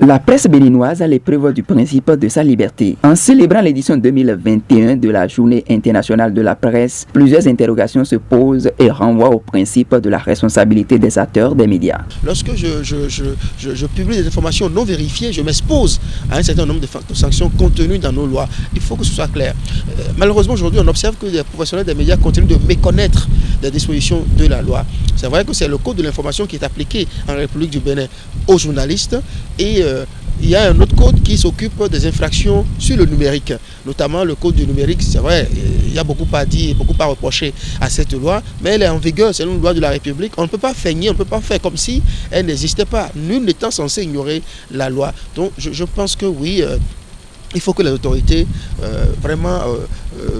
La presse béninoise a l'épreuve du principe de sa liberté. En célébrant l'édition 2021 de la Journée internationale de la presse, plusieurs interrogations se posent et renvoient au principe de la responsabilité des acteurs des médias. Lorsque je publie des informations non vérifiées, je m'expose à un certain nombre de sanctions contenues dans nos lois. Il faut que ce soit clair. Malheureusement, aujourd'hui, on observe que les professionnels des médias continuent de méconnaître les dispositions de la loi. C'est vrai que c'est le code de l'information qui est appliqué en République du Bénin aux journalistes et il y a un autre code qui s'occupe des infractions sur le numérique, notamment le code du numérique. C'est vrai, il y a beaucoup à dire, beaucoup à reprocher à cette loi, mais elle est en vigueur, c'est une loi de la République. On ne peut pas feigner, on ne peut pas faire comme si elle n'existait pas. Nul n'étant censé ignorer la loi. Donc je pense que oui, il faut que les autorités vraiment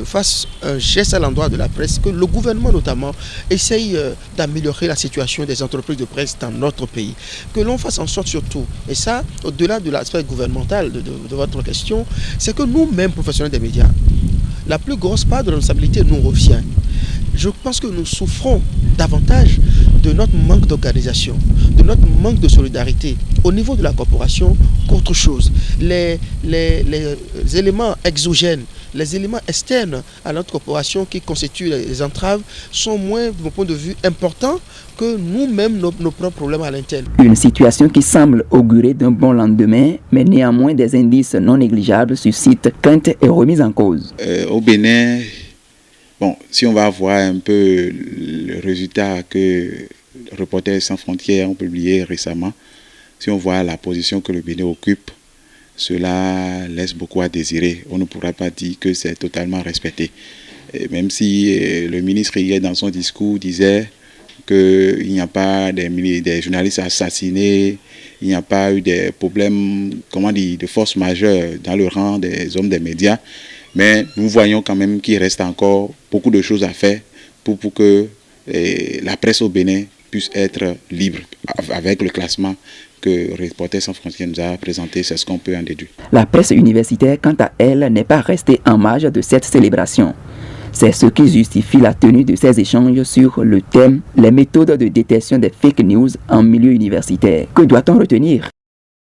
fassent un geste à l'endroit de la presse, que le gouvernement notamment essaye d'améliorer la situation des entreprises de presse dans notre pays. Que l'on fasse en sorte surtout, et ça au-delà de l'aspect gouvernemental de votre question, c'est que nous-mêmes professionnels des médias, la plus grosse part de la responsabilité nous revient. Je pense que nous souffrons davantage de notre manque d'organisation, de notre manque de solidarité au niveau de la corporation qu'autre chose. Les éléments exogènes, les éléments externes à notre corporation qui constituent les entraves sont moins, de mon point de vue, importants que nous-mêmes, nos propres problèmes à l'interne. Une situation qui semble augurer d'un bon lendemain, mais néanmoins des indices non négligeables suscitent crainte et remise en cause. Au Bénin, bon, si on va voir un peu le résultat que Reporters sans frontières ont publié récemment, si on voit la position que le Bénin occupe, cela laisse beaucoup à désirer. On ne pourra pas dire que c'est totalement respecté. Et même si le ministre hier dans son discours disait qu'il n'y a pas des journalistes assassinés, il n'y a pas eu des problèmes, de force majeure dans le rang des hommes des médias, mais nous voyons quand même qu'il reste encore beaucoup de choses à faire pour que la presse au Bénin puisse être libre avec le classement que Reporters sans frontières nous a présenté, c'est ce qu'on peut en déduire. La presse universitaire, quant à elle, n'est pas restée en marge de cette célébration. C'est ce qui justifie la tenue de ces échanges sur le thème « Les méthodes de détection des fake news en milieu universitaire ». Que doit-on retenir ?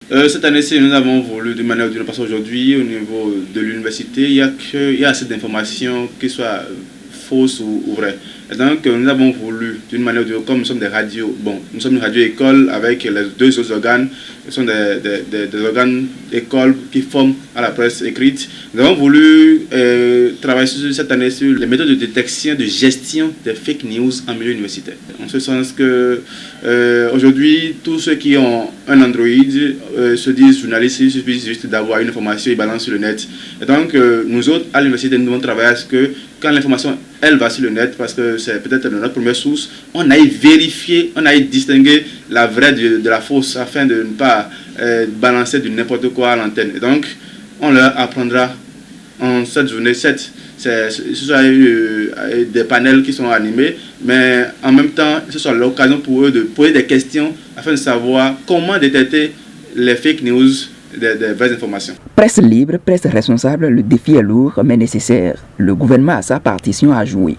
Cette année-ci, nous avons voulu, de manière ou d'une autre, parce qu'aujourd'hui, au niveau de l'université, il y a assez d'informations qui soient fausses ou vraies. Et donc, nous avons voulu, d'une manière ou d'une autre, comme nous sommes des radios, nous sommes une radio-école avec les deux autres organes, qui sont des organes d'école qui forment à la presse écrite. Nous avons voulu travailler cette année sur les méthodes de détection, de gestion des fake news en milieu universitaire. En ce sens que, aujourd'hui, tous ceux qui ont un Android se disent journalistes, il suffit juste d'avoir une information et balancent sur le net. Et donc, nous autres, à l'université, nous devons travailler à ce que, quand l'information, elle va sur le net, parce que c'est peut-être notre première source, on aille vérifier, on aille distinguer la vraie de la fausse, afin de ne pas balancer du n'importe quoi à l'antenne. Et donc, on leur apprendra en cette journée, ce soit des panels qui sont animés, mais en même temps, ce sera l'occasion pour eux de poser des questions afin de savoir comment détecter les fake news, des vraies informations. Presse libre, presse responsable, le défi est lourd mais nécessaire. Le gouvernement a sa partition à jouer.